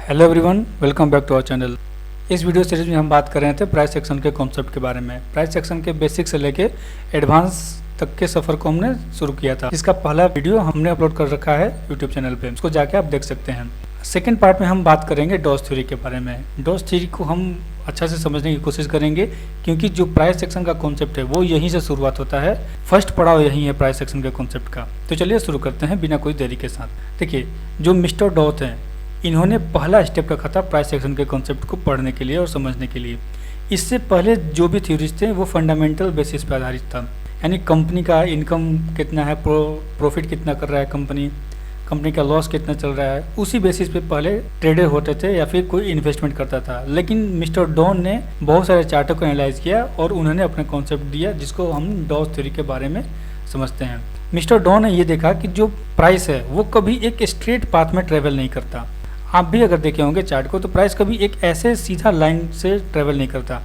Hello everyone, welcome back to our channel. इस video series में हम बात कर रहे थे प्राइस एक्शन के कॉन्सेप्ट के बारे में। प्राइस एक्शन के बेसिक से लेके एडवांस तक के सफ़र को हमने शुरू किया था। इसका पहला वीडियो हमने अपलोड कर रखा है यूट्यूब चैनल पे, उसको जाके आप देख सकते हैं। सेकेंड पार्ट में हम बात करेंगे डॉस थ्योरी के बारे में। डॉस थ्योरी को हम अच्छा से समझने की कोशिश करेंगे, क्योंकि जो प्राइस एक्शन का कॉन्सेप्ट है वो यहीं से शुरुआत होता है। फर्स्ट पड़ाव यही है प्राइस एक्शन के कॉन्सेप्ट का। तो चलिए शुरू करते हैं बिना कोई देरी के साथ। देखिए, जो मिस्टर डॉथ हैं, इन्होंने पहला स्टेप रखा था प्राइस एक्शन के कॉन्सेप्ट को पढ़ने के लिए और समझने के लिए। इससे पहले जो भी थ्योरीज थे वो फंडामेंटल बेसिस पर आधारित था, यानी कंपनी का इनकम कितना है, प्रॉफिट कितना कर रहा है कंपनी का लॉस कितना चल रहा है, उसी बेसिस पे पहले ट्रेडर होते थे या फिर कोई इन्वेस्टमेंट करता था। लेकिन मिस्टर डॉन ने बहुत सारे चार्टों को एनालाइज किया और उन्होंने अपने कॉन्सेप्ट दिया, जिसको हम डॉस थ्योरी के बारे में समझते हैं। मिस्टर डॉन ने ये देखा कि जो प्राइस है वो कभी एक स्ट्रेट पाथ में ट्रेवल नहीं करता। आप भी अगर देखे होंगे चार्ट को, तो प्राइस कभी एक ऐसे सीधा लाइन से ट्रेवल नहीं करता।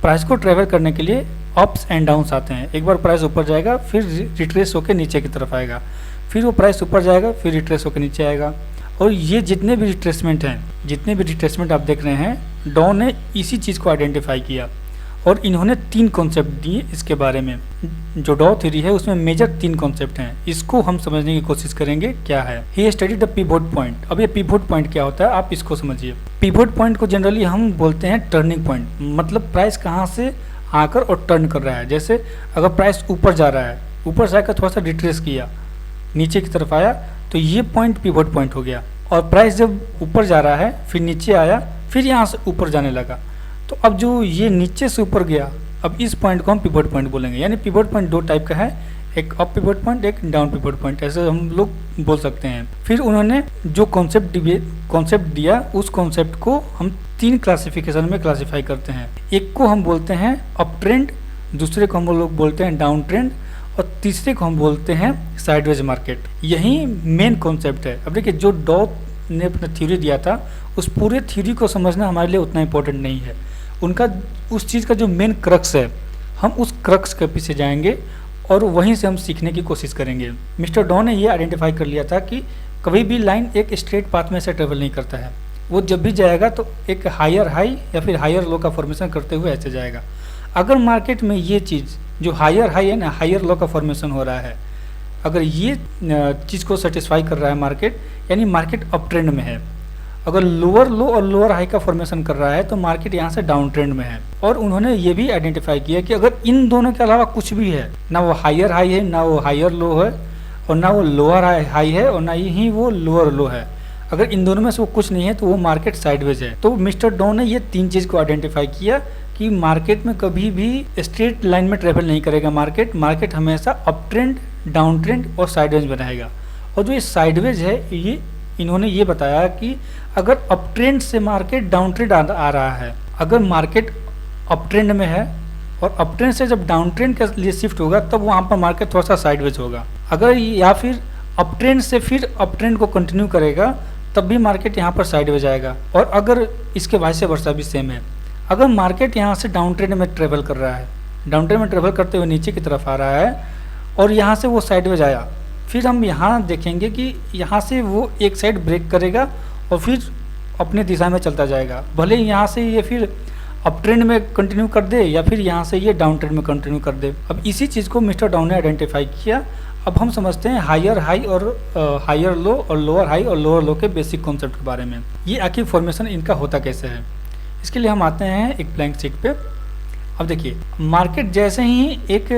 प्राइस को ट्रेवल करने के लिए अप्स एंड डाउन्स आते हैं। एक बार प्राइस ऊपर जाएगा, फिर रिट्रेस होकर नीचे की तरफ आएगा, फिर वो प्राइस ऊपर जाएगा, फिर रिट्रेस होकर नीचे आएगा। और ये जितने भी रिट्रेसमेंट आप देख रहे हैं, डॉन ने इसी चीज़ को आइडेंटिफाई किया और इन्होंने 3 कॉन्सेप्ट दिए इसके बारे में। जो डॉ थ्योरी है उसमें मेजर 3 कॉन्सेप्ट हैं, इसको हम समझने की कोशिश करेंगे क्या है। He studied the pivot point. अब ये पिवोट पॉइंट क्या होता है, आप इसको समझिए। पिवोट पॉइंट को जनरली हम बोलते हैं टर्निंग पॉइंट, मतलब प्राइस कहाँ से आकर और टर्न कर रहा है। जैसे अगर प्राइस ऊपर जा रहा है, ऊपर से आकर थोड़ा सा रिट्रेस किया, नीचे की तरफ आया, तो ये पॉइंट पिवोट पॉइंट हो गया। और प्राइस जब ऊपर जा रहा है, फिर नीचे आया, फिर यहाँ से ऊपर जाने लगा, तो अब जो ये नीचे से ऊपर गया, अब इस पॉइंट को हम पिवोट पॉइंट बोलेंगे। यानी पिवोट पॉइंट 2 टाइप का है, एक अप पिवोट पॉइंट, एक डाउन पिवोट पॉइंट, ऐसे हम लोग बोल सकते हैं। फिर उन्होंने जो कॉन्सेप्ट दिया, उस कॉन्सेप्ट को हम 3 क्लासिफिकेशन में क्लासीफाई करते हैं। एक को हम बोलते हैं अप ट्रेंड, दूसरे को हम लोग बोलते हैं डाउन ट्रेंड, और तीसरे को हम बोलते हैं साइडवेज मार्केट। यही मेन कॉन्सेप्ट है। अब देखिए, जो डॉथ ने अपना थ्योरी दिया था, उस पूरे थ्योरी को समझना हमारे लिए उतना इम्पोर्टेंट नहीं है। उनका उस चीज़ का जो मेन क्रक्स है, हम उस क्रक्स के पीछे जाएंगे और वहीं से हम सीखने की कोशिश करेंगे। मिस्टर डॉ ने ये आइडेंटिफाई कर लिया था कि कभी भी लाइन एक स्ट्रेट पाथ में से ट्रेवल नहीं करता है। वो जब भी जाएगा तो एक हायर हाई या फिर हायर लो का फॉर्मेशन करते हुए ऐसे जाएगा। अगर मार्केट में ये चीज़ जो हायर हाई है ना, हायर लो का फॉर्मेशन हो रहा है, अगर ये चीज़ को सेटिस्फाई कर रहा है मार्केट, यानी मार्केट अप ट्रेंड में है। अगर लोअर लो और लोअर हाई का फॉर्मेशन कर रहा है तो मार्केट यहाँ से डाउन ट्रेंड में है। और उन्होंने ये भी आइडेंटिफाई किया कि अगर इन दोनों के अलावा कुछ भी है, ना वो हायर हाई है, ना वो हायर लो है, और ना वो लोअर हाई है, और ना ही वो लोअर लो है, अगर इन दोनों में से वो कुछ नहीं है, तो वो मार्केट साइडवेज है। तो मिस्टर डॉ ने ये 3 चीज़ को आइडेंटिफाई किया कि मार्केट में कभी भी स्ट्रेट लाइन में ट्रेवल नहीं करेगा। मार्केट हमेशा अप ट्रेंड, डाउन ट्रेंड और साइडवेज में रहेगा। और जो ये साइडवेज है, ये इन्होंने ये बताया कि अगर अप ट्रेंड से मार्केट डाउन ट्रेंड आ रहा है, अगर मार्केट अप ट्रेंड में है और अप ट्रेंड से जब डाउन ट्रेंड के लिए शिफ्ट होगा, तब वहाँ पर मार्केट थोड़ा सा साइडवेज होगा। अगर या फिर अप ट्रेंड से फिर अप ट्रेंड को कंटिन्यू करेगा, तब भी मार्केट यहाँ पर साइडवेज आएगा। और अगर इसके वाइस वर्सा भी सेम है, अगर मार्केट यहाँ से डाउन ट्रेंड में ट्रेवल कर रहा है, डाउन ट्रेंड में ट्रेवल करते हुए नीचे की तरफ आ रहा है, और यहाँ से वो साइडवेज आया, फिर हम यहाँ देखेंगे कि यहाँ से वो एक साइड ब्रेक करेगा और फिर अपने दिशा में चलता जाएगा। भले ही यहाँ से ये फिर अप ट्रेंड में कंटिन्यू कर दे या फिर यहाँ से ये डाउन ट्रेंड में कंटिन्यू कर दे। अब इसी चीज़ को मिस्टर डॉ ने आइडेंटिफाई किया। अब हम समझते हैं हायर हाई और हायर लो और लोअर हाई और लोअर लो के बेसिक कॉन्सेप्ट के बारे में। ये आखिर फॉर्मेशन इनका होता कैसे है, इसके लिए हम आते हैं एक ब्लैंक शीट पे। अब देखिए, मार्केट जैसे ही एक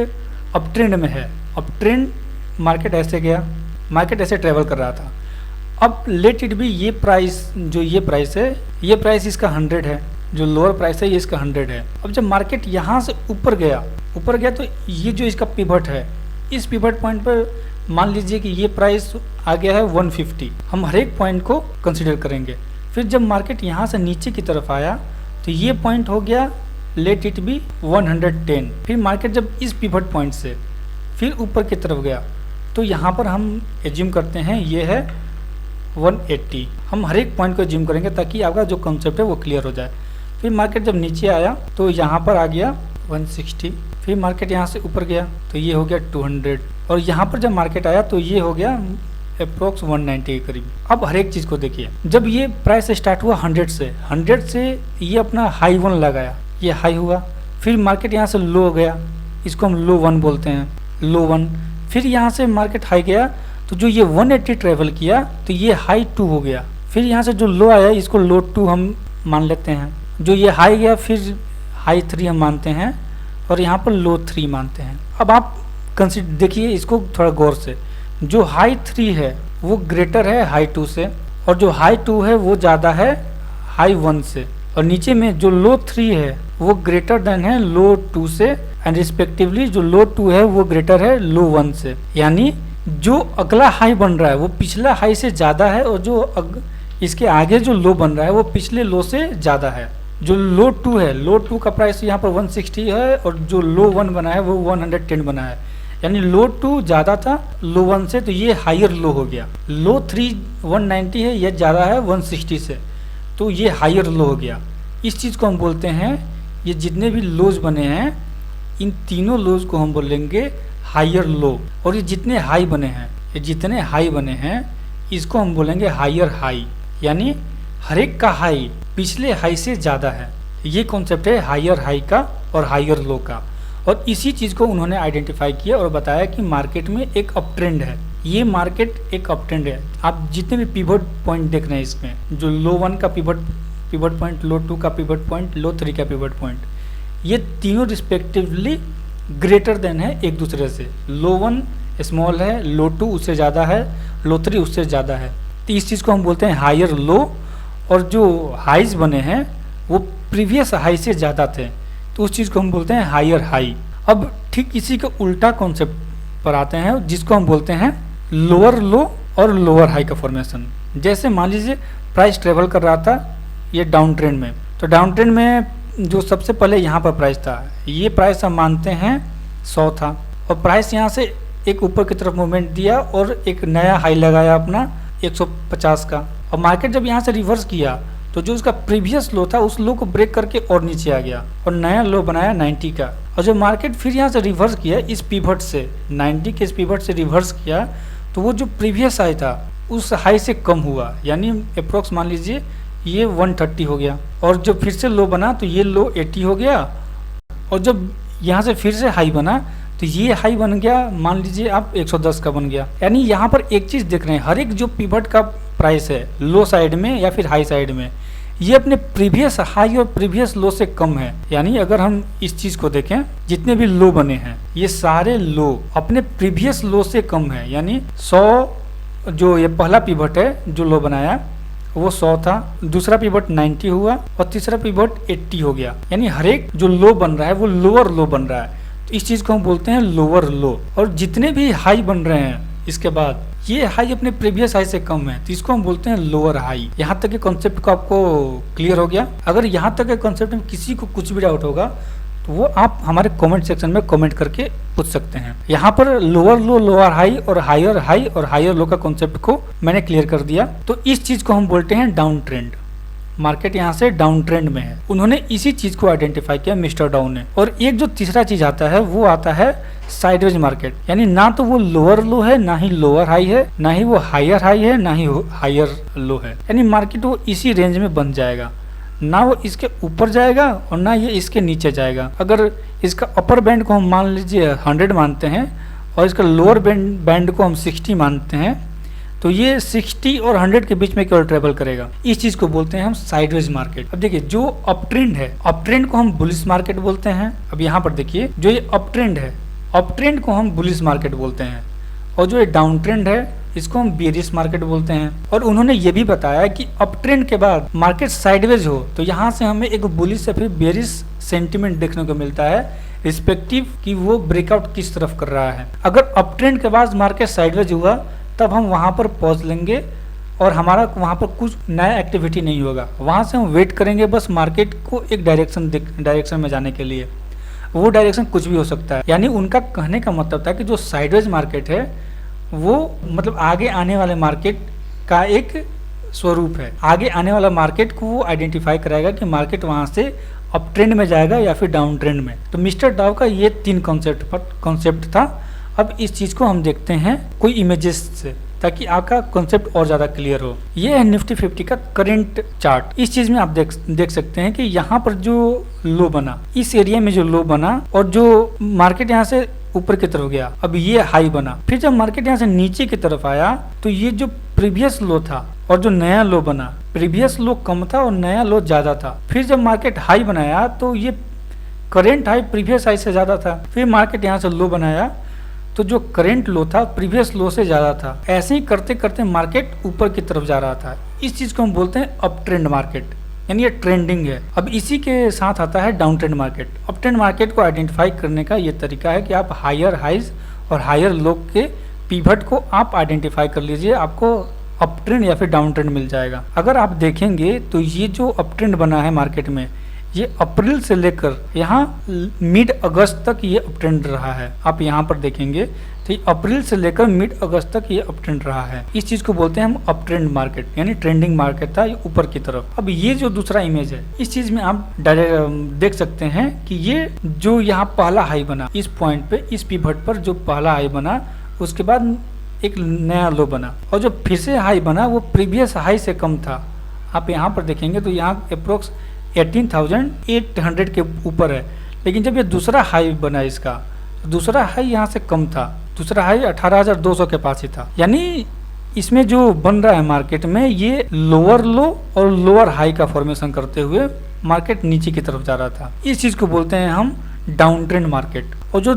अप ट्रेंड में है, अप ट्रेंड मार्केट ऐसे गया, मार्केट ऐसे ट्रेवल कर रहा था। अब लेट इट बी, ये प्राइस है, ये प्राइस इसका 100 है, जो लोअर प्राइस है ये इसका 100 है। अब जब मार्केट यहाँ से ऊपर गया तो ये जो इसका पिवट है, इस पिवट पॉइंट पर मान लीजिए कि ये प्राइस आ गया है 150। हम हर एक पॉइंट को कंसिडर करेंगे। फिर जब मार्केट यहाँ से नीचे की तरफ आया तो ये पॉइंट हो गया लेट इट बी 110। फिर मार्केट जब इस पिवट पॉइंट से फिर ऊपर की तरफ गया, तो यहाँ पर हम एज्यूम करते हैं ये है 180। हम हर एक पॉइंट को एज्यूम करेंगे ताकि आपका जो कॉन्सेप्ट है वो क्लियर हो जाए। फिर मार्केट जब नीचे आया तो यहाँ पर आ गया 160। फिर मार्केट यहाँ से ऊपर गया तो ये हो गया 200, और यहाँ पर जब मार्केट आया तो ये हो गया अप्रोक्स 190 के करीब। अब हर एक चीज़ को देखिए, जब ये प्राइस स्टार्ट हुआ 100 से ये अपना हाई 1 लगाया, ये हाई हुआ, फिर मार्केट यहाँ से लो गया, इसको हम लो 1 बोलते हैं, लो 1। फिर यहाँ से मार्केट हाई गया, तो जो ये 180 ट्रेवल किया तो ये हाई 2 हो गया। फिर यहाँ से जो लो आया इसको लो 2 हम मान लेते हैं। जो ये हाई गया फिर हाई 3 हम मानते हैं, और यहाँ पर लो 3 मानते हैं। अब आप कंसिडर देखिए इसको थोड़ा गौर से, जो हाई 3 है वो ग्रेटर है हाई 2 से, और जो हाई 2 है वो ज़्यादा है हाई 1 से, और नीचे में जो लो 3 है वो ग्रेटर देन है लो 2 से, एंड रिस्पेक्टिवली जो लो 2 है वो ग्रेटर है लो 1 से। यानी जो अगला हाई बन रहा है वो पिछला हाई से ज़्यादा है, और जो इसके आगे जो लो बन रहा है वो पिछले लो से ज़्यादा है। जो लो 2 है, लो 2 का प्राइस यहाँ पर 160 है, और जो लो 1 बना है वो 110 बना है। यानी लो 2 ज़्यादा था लो 1 से, तो ये हायर लो हो गया। लो 3 190 है, ये ज़्यादा है 160 से, तो ये हायर लो हो गया। इस चीज़ को हम बोलते हैं, ये जितने भी लोज बने हैं इन तीनों लोज को हम बोलेंगे हायर लो, और ये जितने हाई बने हैं, ये जितने हाई बने हैं इसको हम बोलेंगे हायर हाई। यानी हर एक का हाई पिछले हाई से ज़्यादा है। ये कॉन्सेप्ट है हायर हाई का और हायर लो का, और इसी चीज़ को उन्होंने आइडेंटिफाई किया और बताया कि मार्केट में एक अप ट्रेंड है। ये मार्केट एक अप ट्रेंड है। आप जितने भी पिवट पॉइंट देख रहे हैं इसमें, जो लो 1 का पिवट पॉइंट, लो 2 का पिवट पॉइंट, लो 3 का पिवट पॉइंट, ये तीनों रिस्पेक्टिवली ग्रेटर देन है एक दूसरे से। लो 1 स्मॉल है, लो 2 उससे ज़्यादा है, लो 3 उससे ज़्यादा है। तो इस चीज़ को हम बोलते हैं हायर लो, और जो हाइज बने हैं वो प्रीवियस हाई से ज़्यादा थे, तो उस चीज़ को हम बोलते हैं हायर हाई। अब ठीक इसी का उल्टा कॉन्सेप्ट पर आते हैं, जिसको हम बोलते हैं लोअर लो और लोअर हाई का फॉर्मेशन। जैसे मान लीजिए प्राइस ट्रेवल कर रहा था ये डाउन ट्रेंड में, तो डाउन ट्रेंड में जो सबसे पहले यहाँ पर प्राइस था, ये प्राइस हम मानते हैं 100 था, और प्राइस यहाँ से एक ऊपर की तरफ मूवमेंट दिया और एक नया हाई लगाया अपना 150 का, और मार्केट जब यहाँ से रिवर्स किया तो जो उसका प्रीवियस लो था उस लो को ब्रेक करके और नीचे आ गया और नया लो बनाया 90 का। और जब मार्केट फिर यहाँ से रिवर्स किया इस पिवट से, 90 के इस पिवट से रिवर्स किया, तो वो जो प्रीवियस हाई था उस हाई से कम हुआ, यानी अप्रोक्स मान लीजिए ये 130 हो गया, और जब फिर से लो बना तो ये लो 80 हो गया, और जब यहाँ से फिर से हाई बना तो ये हाई बन गया, मान लीजिए आप 110 का बन गया। यानी यहाँ पर एक चीज़ देख रहे हैं, हर एक जो पिवट का प्राइस है लो साइड में या फिर हाई साइड में, ये अपने प्रीवियस हाई और प्रीवियस लो से कम है। यानी अगर हम इस चीज़ को देखें, जितने भी लो बने हैं ये सारे लो अपने प्रीवियस लो से कम है। यानी 100 जो ये पहला पिवट है जो लो बनाया वो 100 था, दूसरा पिवट 90 हुआ, और तीसरा पिवट 80 हो गया। यानी हर एक जो लो बन रहा है वो लोअर लो बन रहा है, तो इस चीज़ को हम बोलते हैं लोअर लो। और जितने भी हाई बन रहे हैं इसके बाद ये हाई अपने प्रीवियस हाई से कम है, तो इसको हम बोलते हैं लोअर हाई। यहाँ तक के कॉन्सेप्ट को आपको क्लियर हो गया? अगर यहाँ तक के कॉन्सेप्ट में किसी को कुछ भी डाउट होगा तो वो आप हमारे कमेंट सेक्शन में कमेंट करके पूछ सकते हैं। यहाँ पर लोअर लो, लोअर हाई और हायर लो का कॉन्सेप्ट को मैंने क्लियर कर दिया। तो इस चीज़ को हम बोलते हैं डाउन ट्रेंड। मार्केट यहाँ से डाउन ट्रेंड में है, उन्होंने इसी चीज़ को आइडेंटिफाई किया मिस्टर डाउ ने। और एक जो तीसरा चीज़ आता है वो आता है साइडवेज मार्केट, यानी ना तो वो लोअर लो है, ना ही लोअर हाई है, ना ही वो हायर हाई है, ना ही हायर लो है। यानी मार्केट वो इसी रेंज में बन जाएगा, ना वो इसके ऊपर जाएगा और ना ये इसके नीचे जाएगा। अगर इसका अपर बैंड को हम मान लीजिए 100 मानते हैं और इसका लोअर बैंड को हम 60 मानते हैं, तो ये 60 और 100 के बीच में केवल ट्रेवल करेगा। इस चीज़ को बोलते हैं हम साइडवेज मार्केट। अब देखिए जो अप ट्रेंड है, अप ट्रेंड को हम बुलिश मार्केट बोलते हैं। अब यहाँ पर देखिए जो ये अप ट्रेंड है, अप ट्रेंड को हम बुलिश मार्केट बोलते हैं, और जो ये डाउन ट्रेंड है इसको हम बेरिश मार्केट बोलते हैं। और उन्होंने ये भी बताया कि अप ट्रेंड के बाद मार्केट साइडवेज हो तो यहाँ से हमें एक बुलिश या फिर बेरिश सेंटिमेंट देखने को मिलता है, रिस्पेक्टिव कि वो ब्रेकआउट किस तरफ कर रहा है। अगर अप ट्रेंड के बाद मार्केट साइडवेज हुआ तब हम वहाँ पर पॉज लेंगे और हमारा वहाँ पर कुछ नया एक्टिविटी नहीं होगा, वहाँ से हम वेट करेंगे बस मार्केट को एक डायरेक्शन में जाने के लिए। वो डायरेक्शन कुछ भी हो सकता है। यानी उनका कहने का मतलब था कि जो साइडवेज मार्केट है वो मतलब आगे आने वाले मार्केट का एक स्वरूप है। आगे आने वाला मार्केट को वो आइडेंटिफाई कराएगा कि मार्केट वहाँ से अप ट्रेंड में जाएगा या फिर डाउन ट्रेंड में। तो मिस्टर डाउ का ये 3 कॉन्सेप्ट था। अब इस चीज़ को हम देखते हैं कोई इमेजेस से। ताकि आपका कॉन्सेप्ट और ज़्यादा क्लियर हो। ये है निफ्टी 50 का करंट चार्ट। इस चीज़ में आप देख सकते हैं कि यहाँ पर जो लो बना, इस एरिया में जो लो बना और जो मार्केट यहाँ से ऊपर की तरफ गया, अब ये हाई बना। फिर जब मार्केट यहाँ से नीचे की तरफ आया तो ये जो प्रीवियस लो था और जो नया लो बना, प्रीवियस लो कम था और नया लो ज्यादा था। फिर जब मार्केट हाई बनाया तो ये करंट हाई प्रीवियस हाई से ज्यादा था। फिर मार्केट यहाँ से लो बनाया तो जो करंट लो था प्रीवियस लो से ज्यादा था। ऐसे ही करते करते मार्केट ऊपर की तरफ जा रहा था। इस चीज को हम बोलते हैं अप ट्रेंड मार्केट, यानी ये ट्रेंडिंग है। अब इसी के साथ आता है down trend market. Up trend market को आइडेंटिफाई करने का ये तरीका है कि आप हायर हाइज और हायर लो के पिवट को आप आइडेंटिफाई कर लीजिए, आपको अप ट्रेंड या फिर डाउन ट्रेंड मिल जाएगा। अगर आप देखेंगे तो ये जो अप ट्रेंड बना है मार्केट में, ये अप्रैल से लेकर यहाँ मिड अगस्त तक ये अप ट्रेंड रहा है। आप यहाँ पर देखेंगे तो अप्रैल से लेकर मिड अगस्त तक ये अप ट्रेंड रहा है। इस चीज को बोलते हैं हम अप ट्रेंड मार्केट, यानी ट्रेंडिंग मार्केट था ये ऊपर की तरफ। अब ये जो दूसरा इमेज है, इस चीज में आप डायरेक्ट देख सकते हैं कि ये जो यहाँ पहला हाई बना, इस पॉइंट पे, इस पिवट पर जो पहला हाई बना, उसके बाद एक नया लो बना और जो फिर से हाई बना वो प्रीवियस हाई से कम था। आप यहाँ पर देखेंगे तो यहाँ अप्रोक्स 18,800 के ऊपर है। लेकिन जब ये दूसरा हाई बना इसका, दूसरा हाई यहाँ से कम था, दूसरा हाई 18,200 के पास ही था। यानी इसमें जो बन रहा है मार्केट में, ये लोअर लो और लोअर हाई का फॉर्मेशन करते हुए मार्केट नीचे की तरफ जा रहा था। इस चीज को बोलते हैं हम डाउन ट्रेंड मार्केट। और जो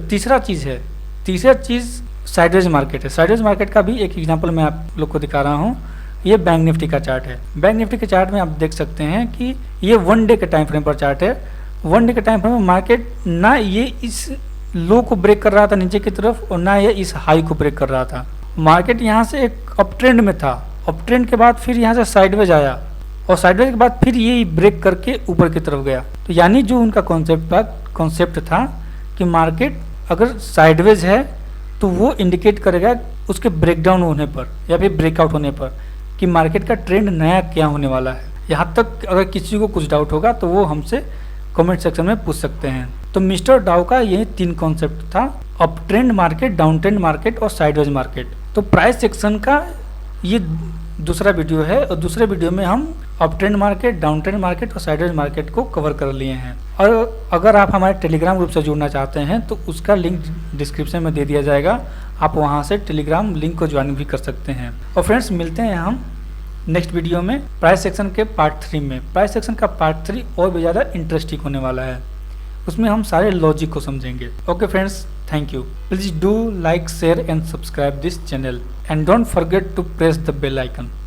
तीसरा चीज साइडवेज मार्केट है। साइडवेज मार्केट का भी एक एग्जांपल मैं आप लोग को दिखा रहा हूँ। ये बैंक निफ्टी का चार्ट है। बैंक निफ्टी के चार्ट में आप देख सकते हैं कि ये 1 डे के टाइम फ्रेम पर चार्ट है। 1 डे के टाइम फ्रेम में मार्केट ना ये इस लो को ब्रेक कर रहा था नीचे की तरफ और ना ये इस हाई को ब्रेक कर रहा था। मार्केट यहाँ से एक अप ट्रेंड में था। अप ट्रेंड के बाद फिर यहाँ से साइडवेज आया और साइडवेज के बाद फिर ये ब्रेक करके ऊपर की तरफ गया। तो यानी जो उनका कॉन्सेप्ट था कि मार्केट अगर साइडवेज है तो वो इंडिकेट करेगा उसके ब्रेकडाउन होने पर या फिर ब्रेकआउट होने पर कि मार्केट का ट्रेंड नया क्या होने वाला है। यहाँ तक अगर किसी को कुछ डाउट होगा तो वो हमसे कमेंट सेक्शन में पूछ सकते हैं। तो मिस्टर डाउ का यही 3 कॉन्सेप्ट था, up trend market, down trend market और साइडवेज मार्केट। तो प्राइस सेक्शन का ये दूसरा वीडियो है और दूसरे वीडियो में हम up trend market, down trend market और साइडवेज मार्केट को कवर कर लिए हैं। और अगर आप हमारे टेलीग्राम ग्रुप से जुड़ना चाहते हैं तो उसका लिंक डिस्क्रिप्शन में दे दिया जाएगा, आप वहां से टेलीग्राम लिंक को ज्वाइन भी कर सकते हैं। और फ्रेंड्स, मिलते हैं हम नेक्स्ट वीडियो में प्राइस सेक्शन के पार्ट 3 में। प्राइस सेक्शन का पार्ट 3 और भी ज़्यादा इंटरेस्टिंग होने वाला है, उसमें हम सारे लॉजिक को समझेंगे। Okay friends, thank you. Please do like, share and subscribe this channel and don't forget to press the bell icon.